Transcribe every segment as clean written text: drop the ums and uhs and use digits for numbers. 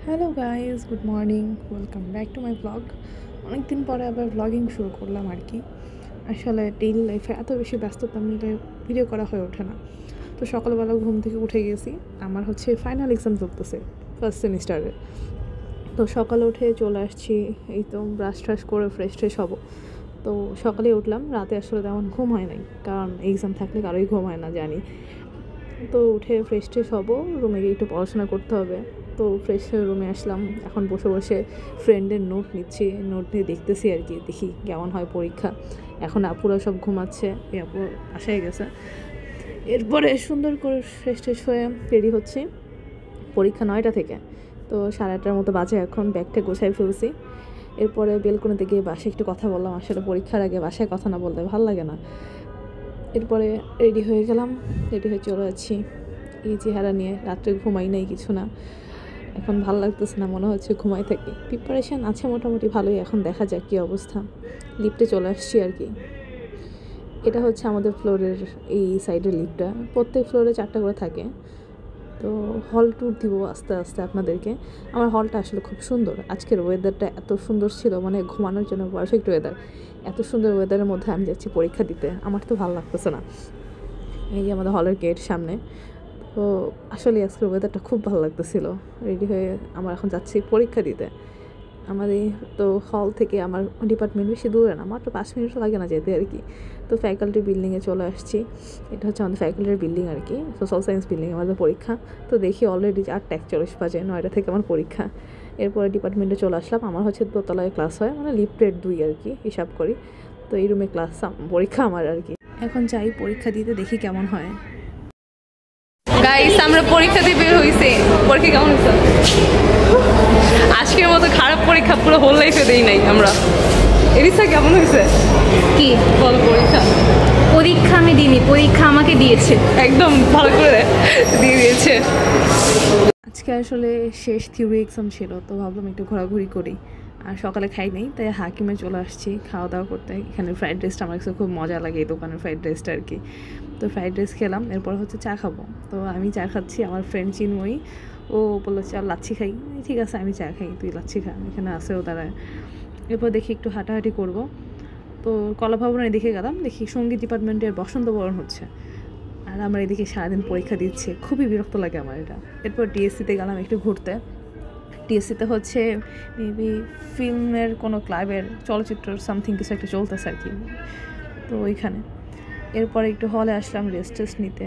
Hello guys, good morning, welcome back to my blog. অনেকদিন পরে আবার ব্লগিং শুরু করলাম আর কি। আসলে ডেইলি লাইফে এত বেশি ব্যস্ততা মিলে ভিডিও করা হয়ে ওঠে না। তো সকালবেলা ঘুম থেকে উঠে গেছি, আমার হচ্ছে ফাইনাল এক্সাম চলতেছে ফার্স্ট সেমিস্টারে। তো সকালে উঠে চলে আসছি, এই তো ব্রাশ ট্রাশ করে ফ্রেশ ট্রেশ হবো। তো সকালে উঠলাম, রাতে আসলে তেমন ঘুম হয় নাই, কারণ এক্সাম থাকলে কারোই ঘুম হয় না জানি। তো উঠে ফ্রেশ ট্রেশ হবো, রুমে গিয়ে একটু পড়াশোনা করতে হবে। তো ফ্রেশ হয়ে রুমে আসলাম, এখন বসে বসে ফ্রেন্ডের নোট নিচ্ছি, নোট নিয়ে দেখতেছি আর কি, দেখি কেমন হয় পরীক্ষা। এখন আপুরা সব ঘুমাচ্ছে, এই আপু আসাই গেছে। এরপরে সুন্দর করে ফ্রেশ ট্রেশ হয়ে রেডি হচ্ছি, পরীক্ষা 9টা থেকে। তো 8:30টার মতো বাজে এখন, ব্যাগটা গোছাই ফেলছি। এরপরে বেলকনিতে গিয়ে বাসায় একটু কথা বললাম, আসলে পরীক্ষার আগে বাসায় কথা না বললে ভালো লাগে না। এরপরে রেডি হয়ে গেলাম, রেডি হয়ে চলে যাচ্ছি এই চেহারা নিয়ে। রাত্রে ঘুমাই নাই কিছু না, এখন ভালো লাগতেছে না, মনে হচ্ছে ঘুমাই থাকি। প্রিপারেশান আছে মোটামুটি ভালোই, এখন দেখা যাক কী অবস্থা। লিফটে চলে আসছি আর কি। এটা হচ্ছে আমাদের ফ্লোরের এই সাইডের লিফটটা, প্রত্যেক ফ্লোরে 4টা করে থাকে। তো হল ট্যুর দিব আস্তে আস্তে আপনাদেরকে। আমার হলটা আসলে খুব সুন্দর, আজকের ওয়েদারটা এত সুন্দর ছিল, মানে ঘুমানোর জন্য পারফেক্ট ওয়েদার। এত সুন্দর ওয়েদারের মধ্যে আমি যাচ্ছি পরীক্ষা দিতে, আমার তো ভালো লাগতেছে না। এই যে আমাদের হলের গেট সামনে। তো আসলে আজকের ওয়েদারটা খুব ভালো লাগতেছিল। রেডি হয়ে আমরা এখন যাচ্ছি পরীক্ষা দিতে। আমাদের তো হল থেকে আমার ডিপার্টমেন্ট বেশি দূরে না, মাত্র 5 মিনিটও লাগে না যেতে আর কি। তো ফ্যাকাল্টি বিল্ডিংয়ে চলে আসছি, এটা হচ্ছে আমাদের ফ্যাকাল্টির বিল্ডিং আর কি, সোশ্যাল সায়েন্স বিল্ডিং আমাদের পরীক্ষা। তো দেখি অলরেডি 8:41 বাজে, 9টা থেকে আমার পরীক্ষা। এরপরে ডিপার্টমেন্টে চলে আসলাম, আমার হচ্ছে দোতলায় ক্লাস হয়, মানে লিফটের 2 আর কি হিসাব করি। তো এই রুমে ক্লাস, পরীক্ষা আমার আর কি। এখন যাই পরীক্ষা দিতে, দেখি কেমন হয়। গাইস, আমরা পরীক্ষা দিয়ে বের হইছি। পরীক্ষা কেমন হয়েছে? আজকের মতো খারাপ পরীক্ষা পুরো হোল লাইফে দেই নাই আমরা। এরিসা কেমন হয়েছে? কি বল পরীক্ষা। পরীক্ষা আমি দিইনি, পরীক্ষা আমাকে দিয়েছে। একদম ভালো করে দিয়ে দিয়েছে। আজকে আসলে শেষ থিওরি এক্সাম ছিল, তো ভাবলাম একটু ঘোরাঘুরি করি। আর সকালে খাই নেই, তাই হাকিমে চলে আসছি খাওয়া দাওয়া করতে। এখানে ফ্রাইড রাইসটা আমার কাছে খুব মজা লাগে, এই দোকানের ফ্রাইড রাইসটা আর কি। তো ফ্রাইড রাইস খেলাম, এরপর হচ্ছে চা খাবো। তো আমি চা খাচ্ছি, আমার ফ্রেন্ড চিন্ময়ী ও বললো চল লাচ্ছি খাই। ঠিক আছে আমি চা খাই, তুই লাচ্ছি খা, এখানে আসেও দাঁড়ায়। এরপর দেখি একটু হাঁটাহাঁটি করব। তো কলা ভবনের দিকে গেলাম, দেখি সঙ্গীত ডিপার্টমেন্টের বসন্ত বরণ হচ্ছে, আর আমার এদিকে সারাদিন পরীক্ষা দিচ্ছে, খুবই বিরক্ত লাগে আমার এটা। এরপর ডিএসসিতে গেলাম একটু ঘুরতে। ডিএসসিতে হচ্ছে মেবি ফিল্মের কোনো ক্লাবের চলচ্চিত্র সামথিং কিছু একটা চলতেছে আর কি, তো ওইখানে। এরপরে একটু হলে আসলাম রেস্ট টেস্ট নিতে,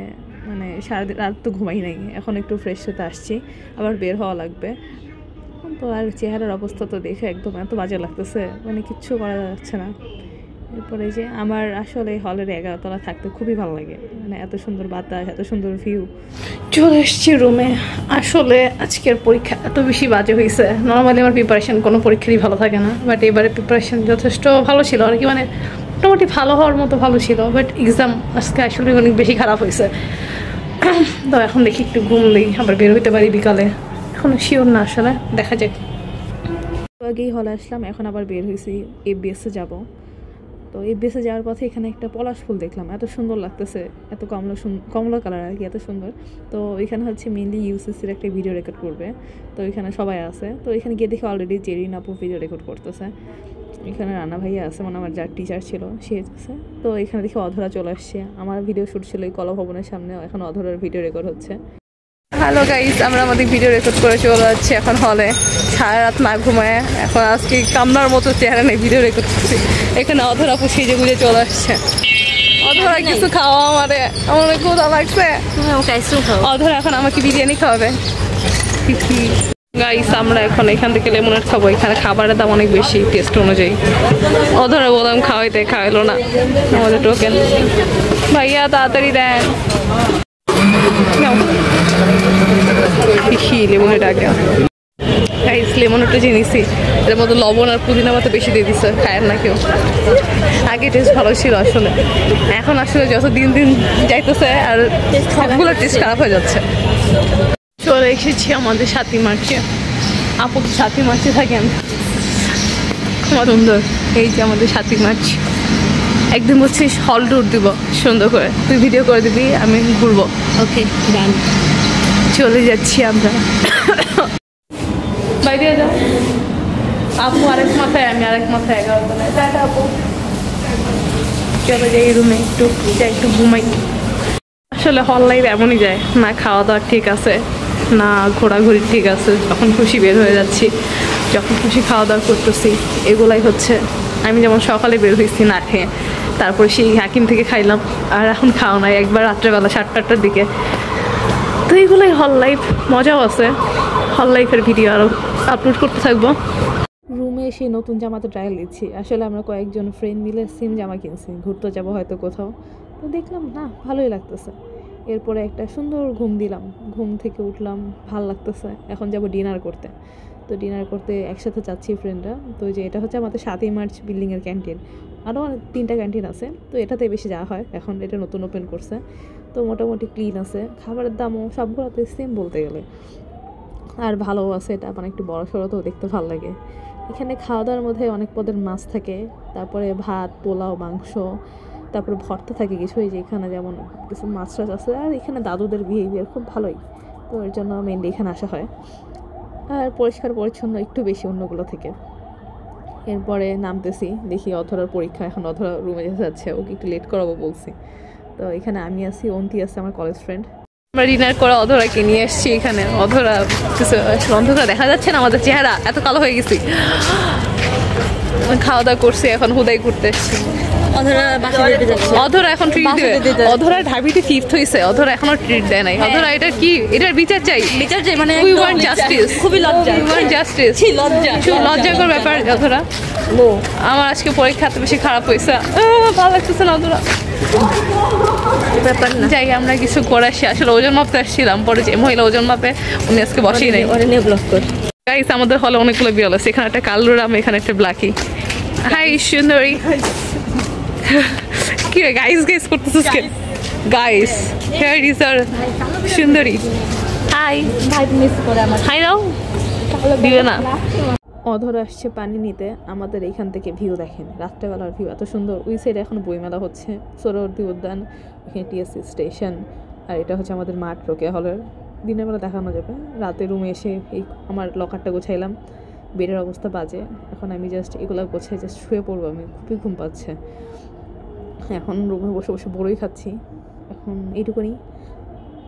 মানে সারাদিন রাত তো ঘুমাই নাই, এখন একটু ফ্রেশ হতে আসছি, আবার বের হওয়া লাগবে। তো আর চেহারার অবস্থা তো দেখে একদম এত বাজে লাগতেছে, মানে কিচ্ছু করা যাচ্ছে না। এরপরে যে আমার আসলে হলের 11তলা থাকতে খুবই ভালো লাগে, মানে এত সুন্দর বাতাস, এত সুন্দর ভিউ। চলে এসছি রুমে। আসলে আজকের পরীক্ষা এত বেশি বাজে হয়েছে, নর্মালি আমার প্রিপারেশান কোনো পরীক্ষারই ভালো থাকে না, বাট এবারে প্রিপারেশান যথেষ্ট ভালো ছিল আর কি, মানে মোটামুটি ভালো হওয়ার মতো ভালো ছিল। বাট এক্সাম আজকে আসলে অনেক বেশি খারাপ হয়েছে। তো এখন দেখি একটু ঘুমলেই আবার বের হইতে পারি বিকালে, এখনো শিওর না, আসলে দেখা যাক। আগেই হলে আসলাম, এখন আবার বের হয়েছি এফবিএসে যাব। তো এফবিএসে যাওয়ার পথে এখানে একটা পলাশ ফুল দেখলাম, এত সুন্দর লাগতেছে, এত কমলা কালার আর কি, এত সুন্দর। তো এখানে হচ্ছে মেনলি ইউসিসির একটা ভিডিও রেকর্ড করবে, তো এখানে সবাই আছে। তো এখানে গিয়ে দেখে অলরেডি জেরিন আপু ভিডিও রেকর্ড করতেছে, এখানে রানা ভাইয়া আছে, মানে আমার যার টিচার ছিল সে আছে। তো এখানে দেখে অধরা চলে আসছে, আমার ভিডিও শ্যুট ছিল এই কলা ভবনের সামনে, এখন অধরার ভিডিও রেকর্ড হচ্ছে। হ্যালো গাইস, আমরা আমাদের ভিডিও রেকর্ড করে চলে যাচ্ছি এখন হলে, সারা রাত না ঘুমায়। এখন আজকে কামনার মতো চেহারা নেই, ভিডিও রেকর্ড করছি। এখানে অধরা আপু সেজে গুজে চলে আসছে। অধরা কিছু খাওয়া, আমার অনেক ক্ষুধা লাগছে। অধরা এখন আমাকে বিরিয়ানি খাওয়াবে। গাইস, আমরা এখন এখান থেকে লেমনেড খাবো, এখানে খাবারের দাম অনেক বেশি টেস্ট অনুযায়ী। অধরা বললাম খাওয়াইতে, খাওয়াইলো না, আমাদের টোকেন। ভাইয়া তাড়াতাড়ি দেন। লেমনের আগে গাইস, লেমনটা জেনেছি, এর মধ্যে লবণ আর পুদিনা পাতা বেশি দিয়ে দিচ্ছে, খায়ের না কেউ। আগে টেস্ট ভালো ছিল আসলে, এখন আসলে যত দিন দিন যাইতেছে আর সবগুলো টেস্ট খারাপ হয়ে যাচ্ছে। চলে এসেছি আমাদের সাথী মার্চে। আপু সাথী মার্চে থাকেন, খুব সুন্দর। এই যে আমাদের সাথী মার্চ, একদিন বলছিস হল ট্যুর দিব সুন্দর করে, তুই ভিডিও করে দিবি, আমি ঘুরবো। ওকে ডান, চলে যাচ্ছি আমরা। বাই দিয়ে যাও। আপু আরেক মাথায়, আমি আরেক মাথায় 11 তলায়। টাটা আপু। চলে যাই রুমে, একটু ঘুমাই। আসলে হল লাইফ এমনই যায়, না খাওয়া দাওয়া ঠিক আছে, না ঘোরাঘুরি ঠিক আছে। যখন খুশি বের হয়ে যাচ্ছি, যখন খুশি খাওয়া দাওয়া করতেছি, এগুলাই হচ্ছে। আমি যেমন সকালে বের হয়েছি না খেয়ে, তারপরে সেই হাকিম থেকে খাইলাম, আর এখন খাওয়া নাই একবার রাত্রেবেলা 7-8টার দিকে। তো এইগুলোই হল লাইফ, মজাও আছে। হল লাইফের ভিডিও আরও আপলোড করতে থাকবো। রুমে এসে নতুন জামাতে ট্রায়াল দিচ্ছি। আসলে আমরা কয়েকজন ফ্রেন্ড মিলে সেম জামা কিনছি, ঘুরতে যাবো হয়তো কোথাও। তো দেখলাম না, ভালোই লাগতেছে। এরপরে একটা সুন্দর ঘুম দিলাম, ঘুম থেকে উঠলাম, ভাল লাগতেছে। এখন যাব ডিনার করতে। তো ডিনার করতে একসাথে যাচ্ছি ফ্রেন্ডরা। তো যে এটা হচ্ছে আমাদের 7ই মার্চ বিল্ডিংয়ের ক্যান্টিন। আরও 3টা ক্যান্টিন আছে, তো এটাতে বেশি যাওয়া হয়। এখন এটা নতুন ওপেন করছে, তো মোটামুটি ক্লিন আছে, খাবারের দামও সবগুলোতে সেম বলতে গেলে, আর ভালো আছে। এটা মানে একটু বড় সড়ো, তো দেখতে ভালো লাগে। এখানে খাওয়া দাওয়ার মধ্যে অনেক পদের মাছ থাকে, তারপরে ভাত, পোলাও, মাংস, তারপরে ভর্তা থাকে কিছু। এই যে এখানে যেমন কিছু মাছ টাছ আছে। আর এখানে দাদুদের বিহেভিয়ার খুব ভালোই, তো এর জন্য মেনলি এখানে আসা হয়। আর পরিষ্কার পরিচ্ছন্ন একটু বেশি অন্যগুলো থেকে। এরপরে নামতেছি, দেখি অধরার পরীক্ষা। এখন অধরা রুমে যেতে যাচ্ছে, ওকে একটু লেট করাবো বলছি। তো এখানে আমি আছি, অন্তি আছে আমার কলেজ ফ্রেন্ড। আমরা ডিনার করে অধরাকে নিয়ে এসেছি এখানে। অধরা কিছু অন্ধকার দেখা যাচ্ছে না, আমাদের চেহারা এত কালো হয়ে গেছি। খাওয়া দাওয়া করছি, এখন হুদাই ঘুরতে এসছি। অধরা এখন ট্রিট দেবে। অধরা ঢাবিতে 5th হয়েছে, অধরা এখনো ট্রিট দেয় নাই। অধরা এটা কি, এটার বিচার চাই মানে উই ওয়ান্ট জাস্টিস, খুবই লজ্জা, উই ওয়ান্ট জাস্টিস। লজ্জাকর ব্যাপার অধরা। আমার আজকে পরীক্ষা এত বেশি খারাপ হয়েছে, ভালো লাগতেছে না অধরা। ব্যাপার না, যাই আমরা কিছু করে আসি। আসলে ওজন মাপতে আসছিলাম, পরে যে মহিলা ওজন মাপে উনি আজকে বসেই নাই। গাইস আমাদের হলে অনেকগুলো বিড়াল আছে, এখানে একটা কালো রাম, এখানে একটা ব্ল্যাকি। হাই সুন্দরী। কি রে গাইস গাইস করতেছিস কে? গাইস হিয়ার ইজ আর সুন্দরী। হাই ভাই মিস করে আমার। হাই দাও, দিবে না। অধর আসছে পানি নিতে। আমাদের এইখান থেকে ভিউ দেখেন, রাত্রেবেলার ভিউ এত সুন্দর। ওই সাইডে এখন বইমেলা হচ্ছে, সোহরাওয়ার্দী উদ্যান, এখানে টিএসসি স্টেশন, আর এটা হচ্ছে আমাদের মাঠ, রোকেয়া হলের। দিনের বেলা দেখানো যাবে। রাতে রুমে এসে এই আমার লকারটা গোছাইলাম, বেডের অবস্থা বাজে। এখন আমি জাস্ট এগুলো গোছাই জাস্ট শুয়ে পড়বো। আমি খুবই ঘুম পাচ্ছে। এখন রুমে বসে বসে বড়ই খাচ্ছি। এখন এইটুকুনি।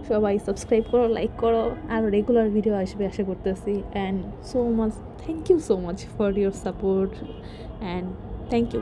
সবাই সাবস্ক্রাইব করো, লাইক করো, আর রেগুলার ভিডিও আসবে আশা করতেছি। And so much, thank you so much for your support, and thank you.